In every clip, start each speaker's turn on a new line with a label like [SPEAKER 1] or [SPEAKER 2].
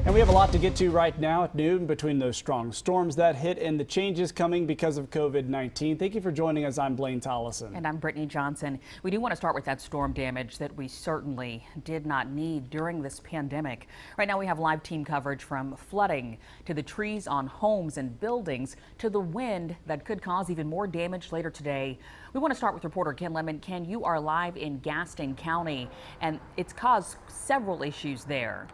[SPEAKER 1] And we have a lot to get to right now at noon between those strong storms that hit and the changes coming because of COVID-19. Thank you for joining us. I'm Blaine Tollison.
[SPEAKER 2] And I'm Brittany Johnson. We do want to start with that storm damage that we certainly did not need during this pandemic. Right now we have live team coverage from flooding to the trees on homes and buildings to the wind that could cause even more damage later today. We want to start with reporter Ken Lemon. Ken, you are live in Gaston County and it's caused several issues there.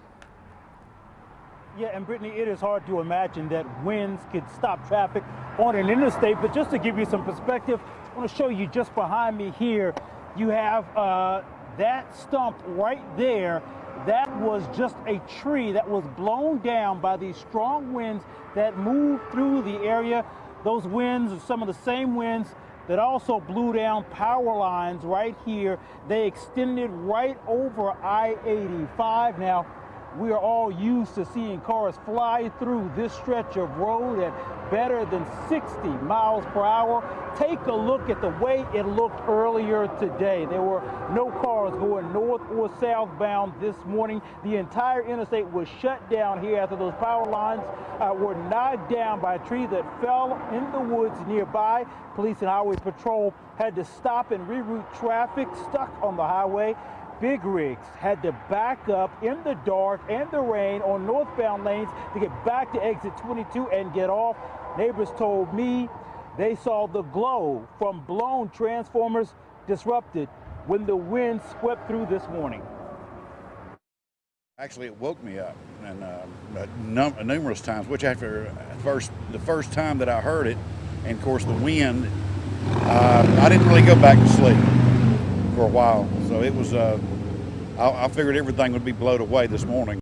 [SPEAKER 3] Yeah, and Brittany, it is hard to imagine that winds could stop traffic on an interstate, but just to give you some perspective, I want to show you just behind me here, you have that stump right there. That was just a tree that was blown down by these strong winds that moved through the area. Those winds are some of the same winds that also blew down power lines right here. They extended right over I-85. Now, we are all used to seeing cars fly through this stretch of road at better than 60 miles per hour. Take a look at the way it looked earlier today. There were no cars going north or southbound this morning. The entire interstate was shut down here after those power lines were knocked down by a tree that fell in the woods nearby. Police and Highway Patrol had to stop and reroute traffic stuck on the highway. Big rigs had to back up in the dark and the rain on northbound lanes to get back to exit 22 and get off. Neighbors told me they saw the glow from blown transformers disrupted when the wind swept through this morning.
[SPEAKER 4] Actually, it woke me up and numerous times, which after the first time that I heard it, and of course the wind, I didn't really go back to sleep for a while, so it was I figured everything would be blown away this morning.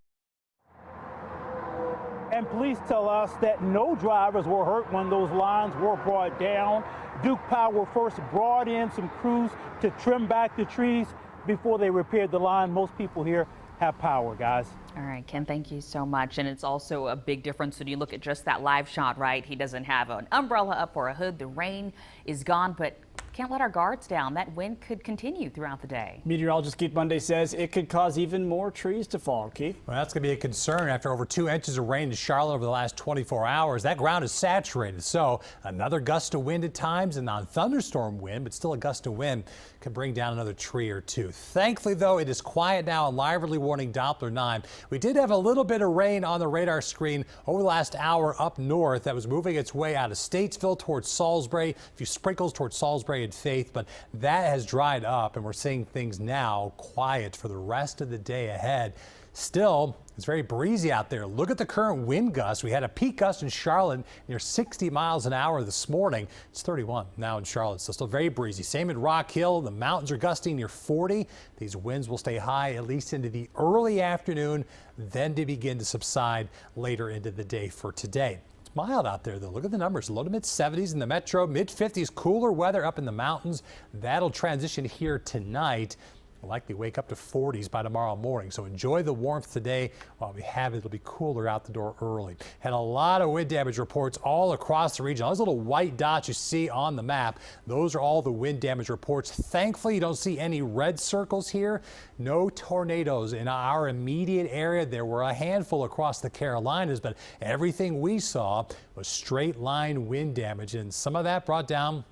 [SPEAKER 3] And police tell us that no drivers were hurt when those lines were brought down. Duke Power first brought in some crews to trim back the trees before they repaired the line. Most people here have power, guys.
[SPEAKER 2] All right, Ken, thank you so much. And it's also a big difference when you look at just that live shot, right? He doesn't have an umbrella up or a hood. The rain is gone, but can't let our guards down. That wind could continue throughout the day.
[SPEAKER 1] Meteorologist Keith Monday says it could cause even more trees to fall. Keith?
[SPEAKER 5] Well, that's going to be a concern after over 2 inches of rain in Charlotte over the last 24 hours. That ground is saturated, so another gust of wind at times, and non-thunderstorm wind, but still a gust of wind could bring down another tree or two. Thankfully, though, it is quiet now on live early warning Doppler 9. We did have a little bit of rain on the radar screen over the last hour up north that was moving its way out of Statesville towards Salisbury, a few sprinkles towards Salisbury and Faith, but that has dried up and we're seeing things now quiet for the rest of the day ahead. Still, it's very breezy out there. Look at the current wind gusts. We had a peak gust in Charlotte near 60 miles an hour this morning. It's 31 now in Charlotte, so still very breezy. Same at Rock Hill. The mountains are gusting near 40. These winds will stay high at least into the early afternoon, then to begin to subside later into the day for today. Mild out there, though. Look at the numbers. Low to mid 70s in the metro, mid 50s, cooler weather up in the mountains. That'll transition here tonight. We'll likely wake up to 40s by tomorrow morning. So enjoy the warmth today while we have it. It'll be cooler out the door early. Had a lot of wind damage reports all across the region. Those little white dots you see on the map, those are all the wind damage reports. Thankfully, you don't see any red circles here. No tornadoes in our immediate area. There were a handful across the Carolinas, but everything we saw was straight line wind damage, and some of that brought down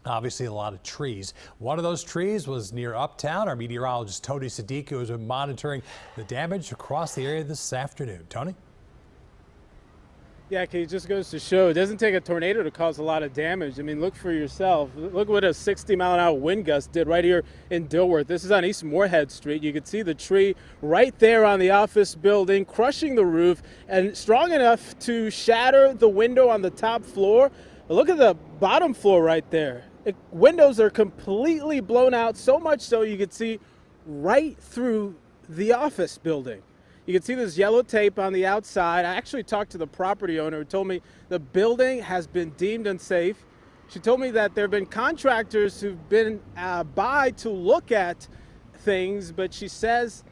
[SPEAKER 5] obviously a lot of trees. One of those trees was near Uptown. Our meteorologist Tony Sadiku has been monitoring the damage across the area this afternoon. Tony?
[SPEAKER 6] Yeah, it just goes to show it doesn't take a tornado to cause a lot of damage. I mean, look for yourself. Look what a 60-mile-an-hour wind gust did right here in Dilworth. This is on East Moorhead Street. You can see the tree right there on the office building, crushing the roof and strong enough to shatter the window on the top floor. But look at the bottom floor right there. Windows are completely blown out, so much so you can see right through the office building. You can see this yellow tape on the outside. I actually talked to the property owner who told me the building has been deemed unsafe. She told me that there have been contractors who've been by to look at things, but she says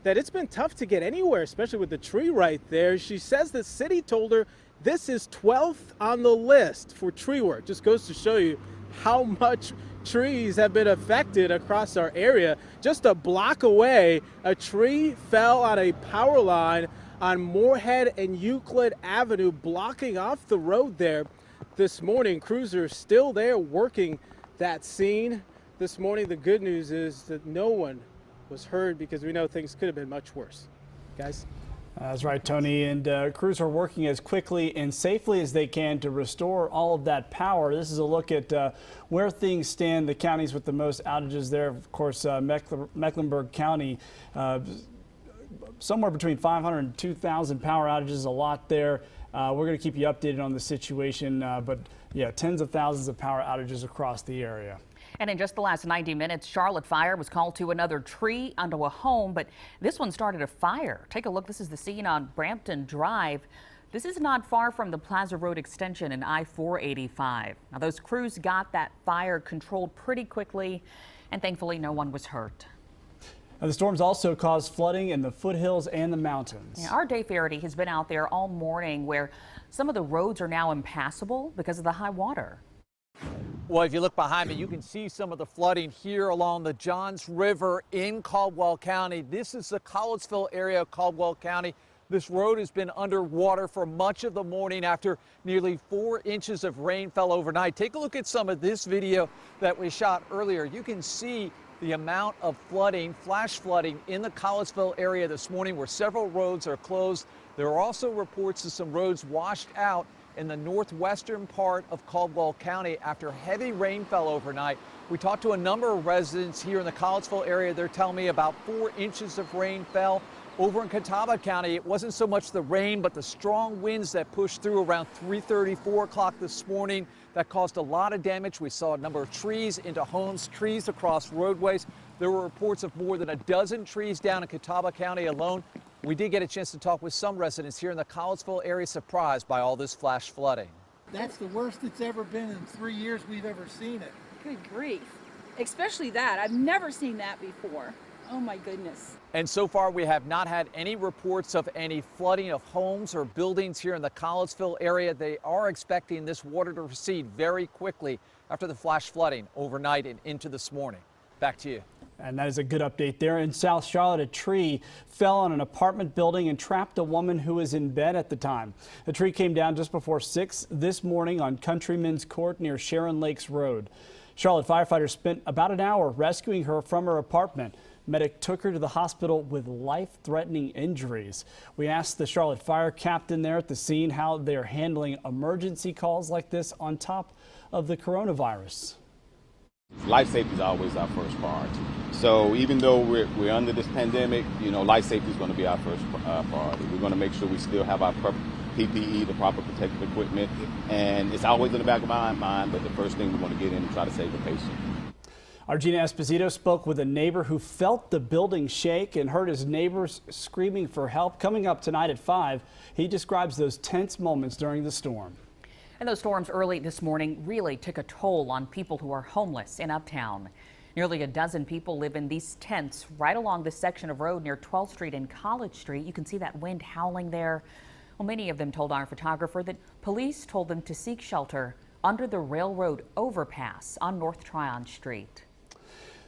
[SPEAKER 6] that it's been tough to get anywhere, especially with the tree right there. She says the city told her this is 12th on the list for tree work. Just goes to show you how much trees have been affected across our area. Just a block away, a tree fell on a power line on Moorhead and Euclid Avenue, blocking off the road there this morning. Crews are still there working that scene this morning. The good news is that no one was hurt, because we know things could have been much worse. Guys?
[SPEAKER 1] That's right, Tony. And crews are working as quickly and safely as they can to restore all of that power. This is a look at where things stand. The counties with the most outages there, of course, Mecklenburg County, somewhere between 500 and 2,000 power outages, a lot there. We're going to keep you updated on the situation, but yeah, tens of thousands of power outages across the area.
[SPEAKER 2] And in just the last 90 minutes, Charlotte fire was called to another tree onto a home, but this one started a fire. Take a look. This is the scene on Brampton Drive. This is not far from the Plaza Road extension in I-485. Now, those crews got that fire controlled pretty quickly, and thankfully no one was hurt.
[SPEAKER 1] Now, the storms also caused flooding in the foothills and the mountains.
[SPEAKER 2] Yeah, our Dave Faraday has been out there all morning, where some of the roads are now impassable because of the high water.
[SPEAKER 7] Well, if you look behind me, you can see some of the flooding here along the Johns River in Caldwell County. This is the Collinsville area of Caldwell County. This road has been underwater for much of the morning after nearly 4 inches of rain fell overnight. Take a look at some of this video that we shot earlier. You can see the amount of flooding, flash flooding in the Collinsville area this morning, where several roads are closed. There are also reports of some roads washed out in the northwestern part of Caldwell County after heavy rain fell overnight. We talked to a number of residents here in the Collinsville area. They're telling me about 4 inches of rain fell. Over in Catawba County, it wasn't so much the rain, but the strong winds that pushed through around 3:30, 4 o'clock this morning that caused a lot of damage. We saw a number of trees into homes, trees across roadways. There were reports of more than a dozen trees down in Catawba County alone. We did get a chance to talk with some residents here in the Collinsville area surprised by all this flash flooding.
[SPEAKER 8] That's the worst it's ever been in 3 years we've ever seen it.
[SPEAKER 9] Good grief. Especially that. I've never seen that before. Oh my goodness.
[SPEAKER 7] And so far we have not had any reports of any flooding of homes or buildings here in the Collinsville area. They are expecting this water to recede very quickly after the flash flooding overnight and into this morning. Back to you.
[SPEAKER 1] And that is a good update there. In South Charlotte, a tree fell on an apartment building and trapped a woman who was in bed at the time. The tree came down just before 6 this morning on Countryman's Court near Sharon Lakes Road. Charlotte firefighters spent about an hour rescuing her from her apartment. Medic took her to the hospital with life-threatening injuries. We asked the Charlotte fire captain there at the scene how they're handling emergency calls like this on top of the coronavirus.
[SPEAKER 10] Life safety is always our first priority. So even though we're under this pandemic, you know, life safety is going to be our first priority. We're going to make sure we still have our PPE, the proper protective equipment, and it's always in the back of my mind, but the first thing we want to get in and try to save the patient.
[SPEAKER 1] Our Gina Esposito spoke with a neighbor who felt the building shake and heard his neighbors screaming for help. Coming up tonight at 5, he describes those tense moments during the storm.
[SPEAKER 2] And those storms early this morning really took a toll on people who are homeless in Uptown. Nearly a dozen people live in these tents right along this section of road near 12th Street and College Street. You can see that wind howling there. Well, many of them told our photographer that police told them to seek shelter under the railroad overpass on North Tryon Street.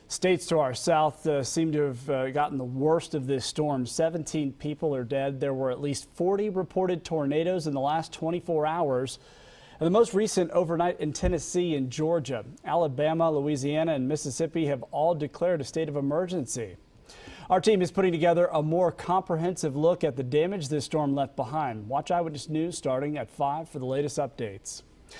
[SPEAKER 1] States to our south seem to have gotten the worst of this storm. 17 people are dead. There were at least 40 reported tornadoes in the last 24 hours. And the most recent overnight in Tennessee and Georgia. Alabama, Louisiana, and Mississippi have all declared a state of emergency. Our team is putting together a more comprehensive look at the damage this storm left behind. Watch Eyewitness News starting at 5 for the latest updates.